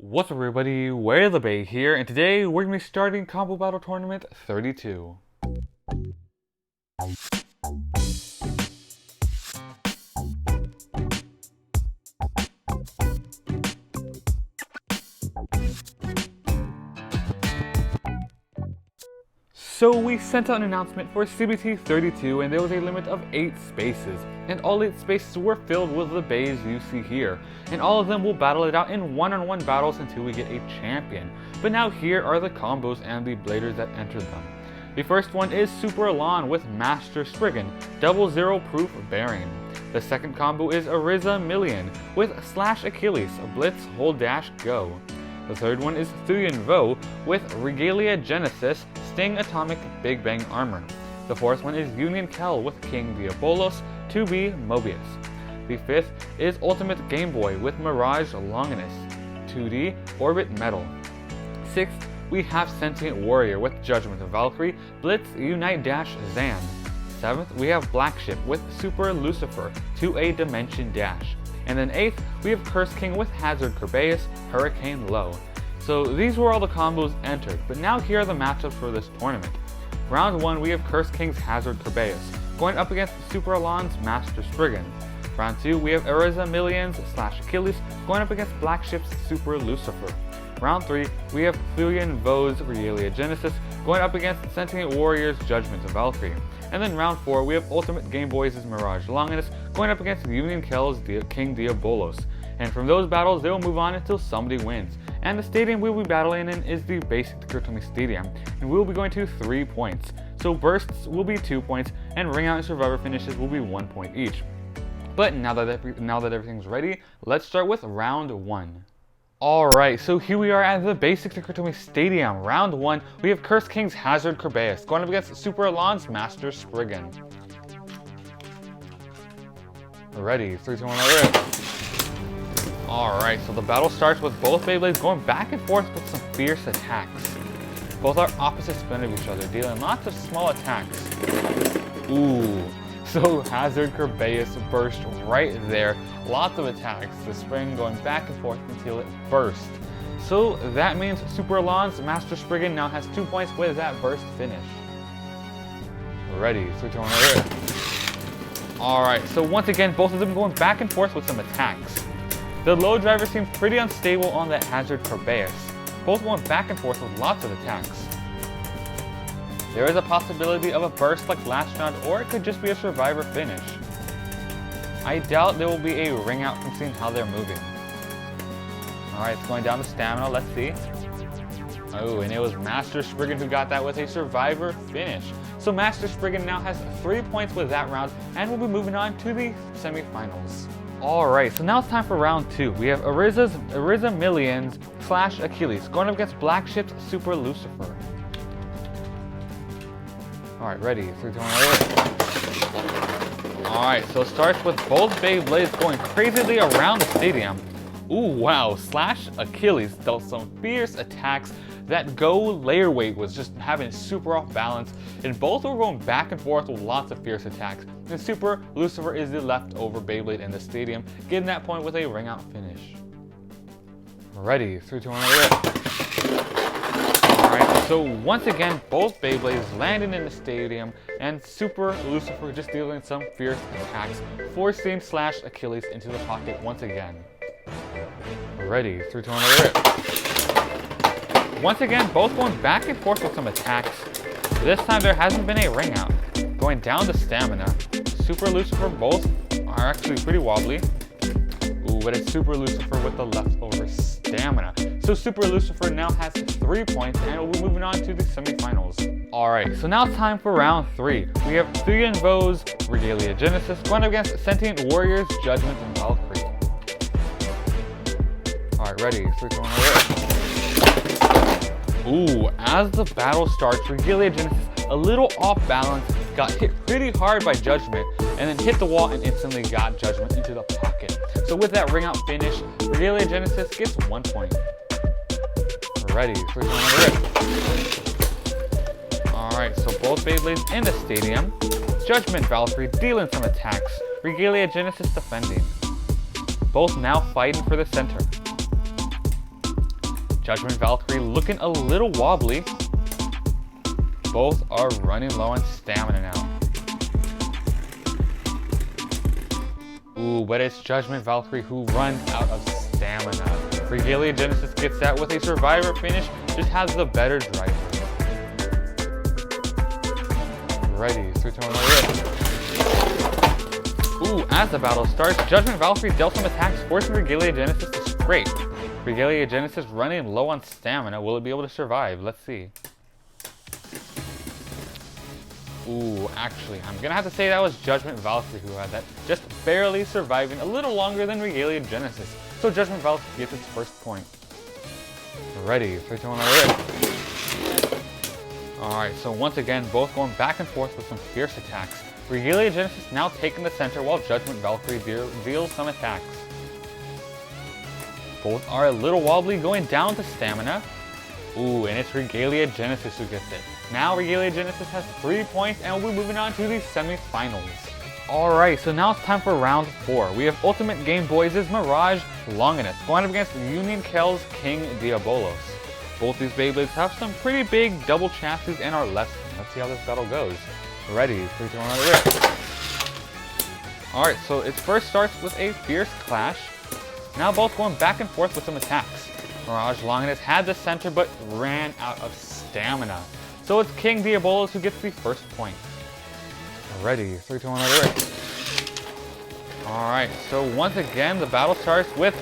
What's up everybody, WayoftheBey here, and today we're going to be starting Combo Battle Tournament 32. So we sent out an announcement for CBT 32 and there was a limit of 8 spaces, and all 8 spaces were filled with the bays you see here, and all of them will battle it out in one-on-one battles until we get a champion. But now here are the combos and the bladers that entered them. The first one is Super Elan with Master Spriggan, double zero proof bearing. The second combo is Millien with Slash Achilles, Blitz, Hold Dash, Go. The third one is Vo with Regalia Genesis, Sting Atomic Bigbang Armor. The fourth one is Union Kel with King Diabolos, 2B Mobius. The fifth is Ultimate Game Boy with Mirage Longinus, 2D Orbit Metal. Sixth, we have Sentient Warrior with Judgment of Valkyrie, Blitz, Unite Dash, Zan. Seventh, we have Black Ship with Super Lucifer, 2A Dimension Dash. And then 8th, we have Curse King with Hazard Kerbeus, Hurricane Low. So these were all the combos entered, but now here are the matchups for this tournament. Round 1, we have Curse King's Hazard Kerbeus, going up against Super Elan's Master Spriggan. Round 2, we have Millien's Slash Achilles, going up against Black Ship's Super Lucifer. Round 3, we have Vo's Regalia Genesis, going up against Sentient Warrior's Judgment of Valkyrie. And then round 4, we have Ultimate Game Boy's Mirage Longinus going up against Union Kel's King Diabolos. And from those battles, they will move on until somebody wins. And the stadium we will be battling in is the basic Kerbeus Stadium, and we will be going to 3 points. So bursts will be 2 points, and ring out and survivor finishes will be 1 point each. But now that everything's ready, let's start with round 1. Alright, so here we are at the basic Kerbeus Stadium. Round 1, we have Curse King's Hazard Kerbeus going up against Super Elan's Master Spriggan. Ready, 3, 2, 1, rip. Alright, so the battle starts with both Beyblades going back and forth with some fierce attacks. Both are opposite spin of each other, dealing lots of small attacks. Ooh. So Hazard Kerbeus burst right there, lots of attacks, the spring going back and forth until it burst. So that means Super Elan's Master Spriggan now has 2 points with that burst finish. Ready, 3, 2, 1, Alright, so once again, both of them going back and forth with some attacks. The low driver seems pretty unstable on that Hazard Kerbeus, both going back and forth with lots of attacks. There is a possibility of a burst like last round, or it could just be a survivor finish. I doubt there will be a ring out from seeing how they're moving. Alright, it's going down to stamina, let's see. Oh, and it was Master Spriggan who got that with a survivor finish. So Master Spriggan now has 3 points with that round, and we'll be moving on to the semifinals. Alright, so now it's time for round 2. We have Millien's Slash Achilles going up against Black Ship's Super Lucifer. Alright, ready, 3, 2, 1, Alright, so it starts with both Beyblades going crazily around the stadium. Ooh, wow, Slash Achilles dealt some fierce attacks. That Go layer weight was just having super off balance, and both were going back and forth with lots of fierce attacks. And Super Lucifer is the leftover Beyblade in the stadium, getting that point with a ring out finish. Ready, 3, 2, 1, Alright, so once again, both Beyblades landing in the stadium, and Super Lucifer just dealing some fierce attacks, forcing Slash Achilles into the pocket once again. Ready, 3, 2, 1, Once again, both going back and forth with some attacks. This time there hasn't been a ring out. Going down to stamina. Super Lucifer both are actually pretty wobbly. Ooh, but it's Super Lucifer with the leftover stamina. So Super Lucifer now has 3 points, and we'll be moving on to the semifinals. Alright, so now it's time for round 3. We have Vo's Regalia Genesis going up against Sentient Warrior's Judgment and Valkyrie. Alright, ready, 3, 2, 1, Ooh, as the battle starts, Regalia Genesis, a little off balance, got hit pretty hard by Judgment, and then hit the wall and instantly got Judgment into the pocket. So with that ring out finish, Regalia Genesis gets 1 point. Ready, 3, 2, 1, Alright, so both Beyblades in the stadium. Judgment Valkyrie dealing some attacks. Regalia Genesis defending. Both now fighting for the center. Judgment Valkyrie looking a little wobbly. Both are running low on stamina now. Ooh, but it's Judgment Valkyrie who runs out of stamina. Regalia Genesis gets that with a survivor finish, just has the better driver. Ready, 3, 2, 1, rip. Ooh, as the battle starts, Judgment Valkyrie dealt some attacks, forcing Regalia Genesis to scrape. Regalia Genesis running low on stamina. Will it be able to survive? Let's see. Ooh, actually, I'm gonna have to say that was Judgment Valkyrie who had that, just barely surviving a little longer than Regalia Genesis. So Judgment Valkyrie gets its first point. Ready, 3, 2, 1, rip. Alright, so once again, both going back and forth with some fierce attacks. Regalia Genesis now taking the center while Judgment Valkyrie deals some attacks. Both are a little wobbly, going down to stamina. Ooh, and it's Regalia Genesis who gets it. Now Regalia Genesis has 3 points and we'll be moving on to the semi-finals. Alright, so now it's time for round 4. We have Ultimate Game Boys' Mirage Longinus going up against Union Kel's King Diabolos. Both these Beyblades have some pretty big double chassis and are less. Let's see how this battle goes. Ready, 3, 2, 1, rip. Alright, so it first starts with a fierce clash. Now both going back and forth with some attacks. Mirage Longinus had the center but ran out of stamina. So it's King Diabolos who gets the first point. Ready, 3, 2, 1, rip. Alright, so once again the battle starts with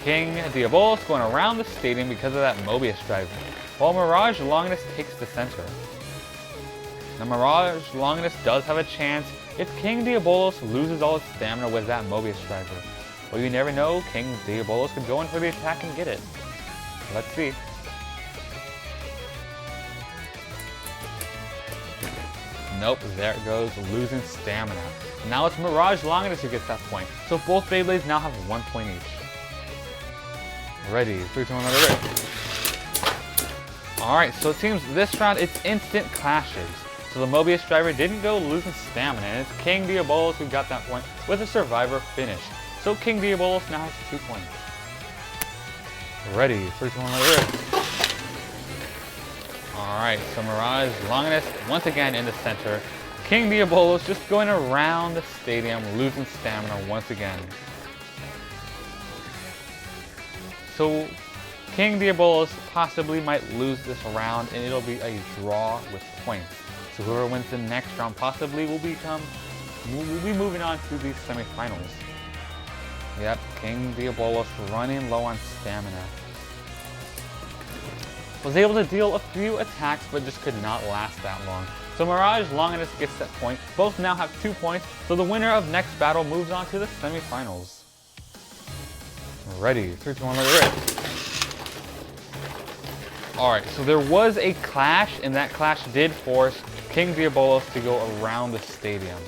King Diabolos going around the stadium because of that Mobius driver, while Mirage Longinus takes the center. Now Mirage Longinus does have a chance if King Diabolos loses all its stamina with that Mobius driver. But you never know, King Diabolos could go in for the attack and get it. Let's see. Nope, there it goes, losing stamina. Now it's Mirage Longinus who gets that point. So both Beyblades now have 1 point each. Ready, 3, 2, 1, rip. Alright, so it seems this round it's instant clashes. So the Mobius driver didn't go losing stamina, and it's King Diabolos who got that point with a survivor finish. So King Diabolos now has 2 points. Ready, 3, 2, 1, rip. Alright, so Mirage Longinus once again in the center. King Diabolos just going around the stadium, losing stamina once again. So King Diabolos possibly might lose this round and it'll be a draw with points. So whoever wins the next round possibly will be moving on to the semifinals. Yep, King Diabolos running low on stamina. Was able to deal a few attacks but just could not last that long. So Mirage Longinus gets that point. Both now have 2 points, so the winner of next battle moves on to the semifinals. Ready, 3, 2, 1, rip. Alright, so there was a clash, and that clash did force King Diabolos to go around the stadium.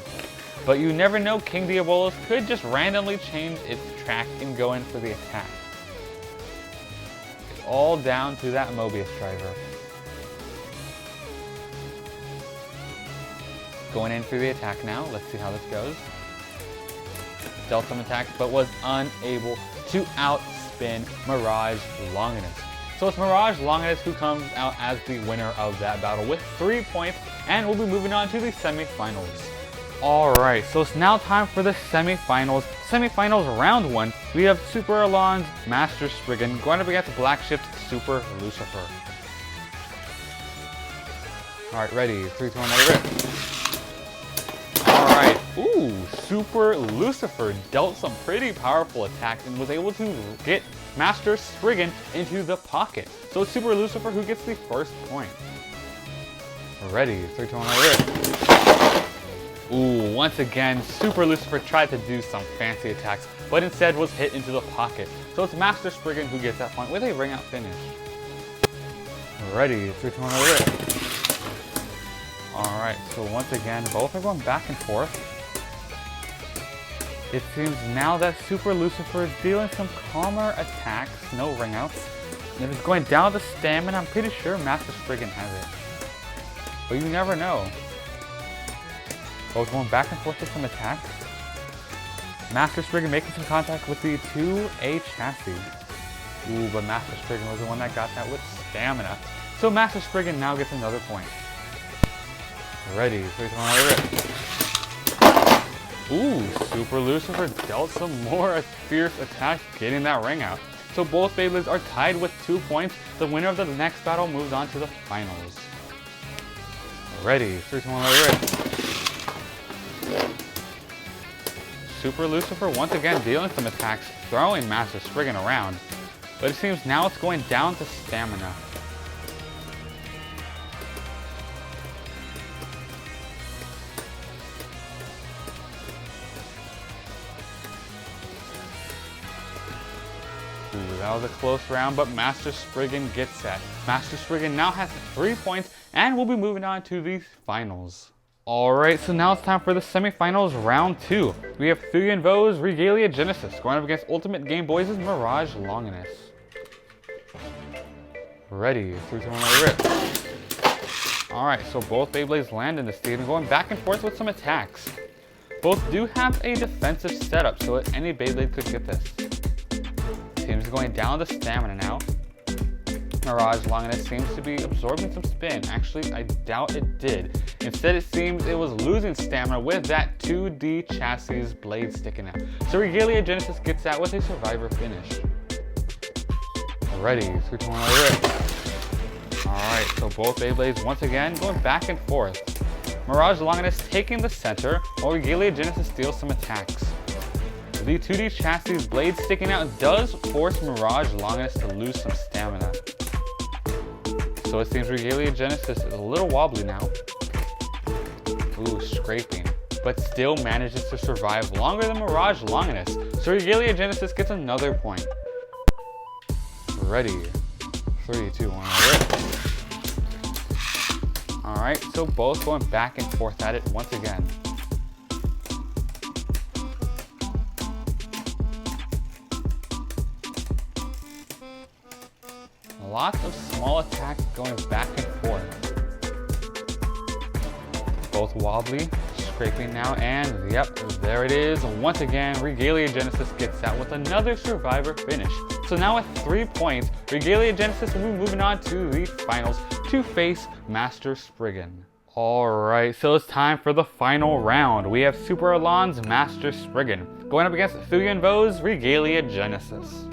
But you never know, King Diabolos could just randomly change its track and go in for the attack. It's all down to that Mobius driver. Going in for the attack now. Let's see how this goes. Dealt some attacks, but was unable to outspin Mirage Longinus. So it's Mirage Longinus who comes out as the winner of that battle with 3 points, and we'll be moving on to the semifinals. Alright, so it's now time for the semifinals. Semifinals round 1, we have Super Alon's Master Spriggan going up against Black Ship's Super Lucifer. Alright, ready, 3, 2, 1, rip. Alright, ooh, Super Lucifer dealt some pretty powerful attacks and was able to get Master Spriggan into the pocket. So it's Super Lucifer who gets the first point. Ready, 3, 2, 1, rip. Ooh, once again, Super Lucifer tried to do some fancy attacks, but instead was hit into the pocket. So it's Master Spriggan who gets that point with a ring out finish. Ready, 3, 2, 1, rip. Alright, so once again, both are going back and forth. It seems now that Super Lucifer is dealing some calmer attacks, no ring outs. And it's going down to stamina. I'm pretty sure Master Spriggan has it. But you never know. Both going back and forth with some attacks. Master Spriggan making some contact with the 2A chassis. Ooh, but Master Spriggan was the one that got that with stamina. So Master Spriggan now gets another point. Ready, 3, 2, 1, rip. Ooh, Super Lucifer dealt some more fierce attacks, getting that ring out. So both Beyblades are tied with 2 points. The winner of the next battle moves on to the finals. Ready, 3, 2, 1, rip. Super Lucifer once again dealing some attacks, throwing Master Spriggan around. But it seems now it's going down to stamina. Ooh, that was a close round, but Master Spriggan gets that. Master Spriggan now has 3 points, and we'll be moving on to the finals. Alright, so now it's time for the semifinals round 2. We have Millien Regalia Genesis going up against Ultimate Game Boys' Mirage Longinus. Ready, 3, 2, 1, rip. Alright, so both Beyblades land in the stage and going back and forth with some attacks. Both do have a defensive setup, so any Beyblade could get this. Team's going down to stamina now. Mirage Longinus seems to be absorbing some spin. Actually, I doubt it did. Instead, it seems it was losing stamina with that 2D chassis blade sticking out. So Regalia Genesis gets that with a survivor finish. Ready, 3, 2, 1, rip. Alright, so both Beyblades once again going back and forth. Mirage Longinus taking the center, while Regalia Genesis steals some attacks. The 2D chassis blade sticking out does force Mirage Longinus to lose some stamina. So it seems Regalia Genesis is a little wobbly now. Ooh, scraping. But still manages to survive longer than Mirage Longinus. So Regalia Genesis gets another point. Ready. 3, 2, 1, rip. Alright, so both going back and forth at it once again. Lots of small attacks going back and forth. Both wobbly, scraping now, and yep, there it is. Once again, Regalia Genesis gets that with another survivor finish. So now with 3 points, Regalia Genesis will be moving on to the finals to face Master Spriggan. Alright, so it's time for the final round. We have Super Elan's Master Spriggan going up against Millien Regalia Genesis.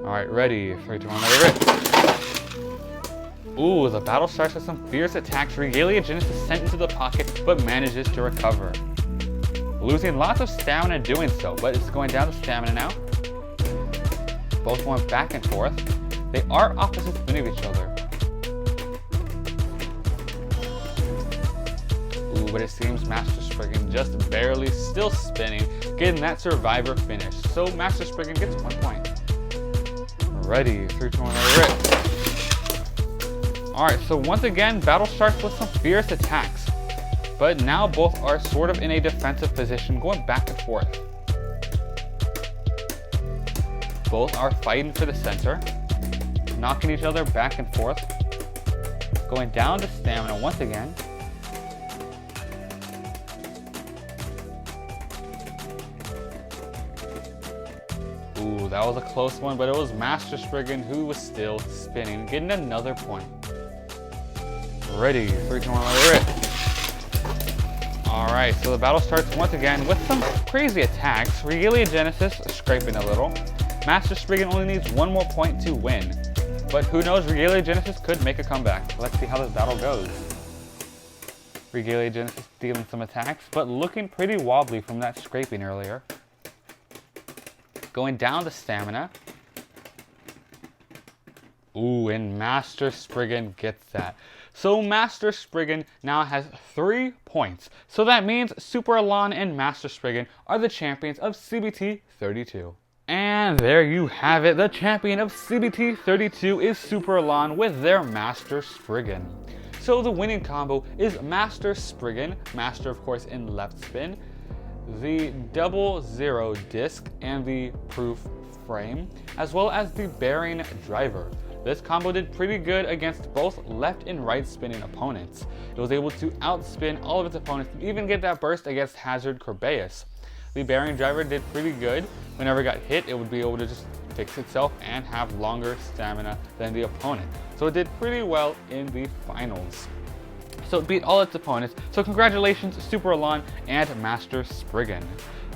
Alright, ready, 3, 2, 1, rip. Ooh, the battle starts with some fierce attacks. Regalia Genesis sent into the pocket, but manages to recover. Losing lots of stamina doing so, but it's going down to stamina now. Both going back and forth. They are opposite spin of each other. Ooh, but it seems Master Spriggan just barely still spinning, getting that survivor finish. So Master Spriggan gets 1 point. Ready, 3, 2, 1, rip. Alright, so once again, battle starts with some fierce attacks. But now both are sort of in a defensive position, going back and forth. Both are fighting for the center, knocking each other back and forth. Going down to stamina once again. Ooh, that was a close one, but it was Master Spriggan who was still spinning, getting another point. Ready, 3, 2, 1, rip. Alright, so the battle starts once again with some crazy attacks. Regalia Genesis scraping a little. Master Spriggan only needs 1 more point to win. But who knows, Regalia Genesis could make a comeback. Let's see how this battle goes. Regalia Genesis dealing some attacks, but looking pretty wobbly from that scraping earlier. Going down to stamina. Ooh, and Master Spriggan gets that. So Master Spriggan now has 3 points. So that means Super Elan and Master Spriggan are the champions of CBT 32. And there you have it. The champion of CBT 32 is Super Elan with their Master Spriggan. So the winning combo is Master Spriggan, Master of course in left spin, the 00 disc and the proof frame, as well as the bearing driver. This combo did pretty good against both left and right spinning opponents. It was able to outspin all of its opponents and even get that burst against Hazard Kerbeus. the bearing driver did pretty good. Whenever it got hit, it would be able to just fix itself and have longer stamina than the opponent. So it did pretty well in the finals. So it beat all its opponents, so congratulations Super Alon and Master Spriggan.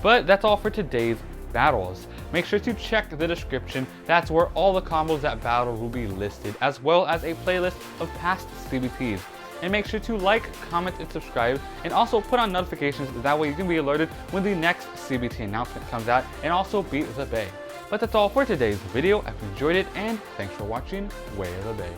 But that's all for today's battles. Make sure to check the description, that's where all the combos that battle will be listed, as well as a playlist of past CBTs. And make sure to like, comment, and subscribe, and also put on notifications, that way you can be alerted when the next CBT announcement comes out, and also beat the Bay. But that's all for today's video. I hope you enjoyed it, and thanks for watching Way of the Bay.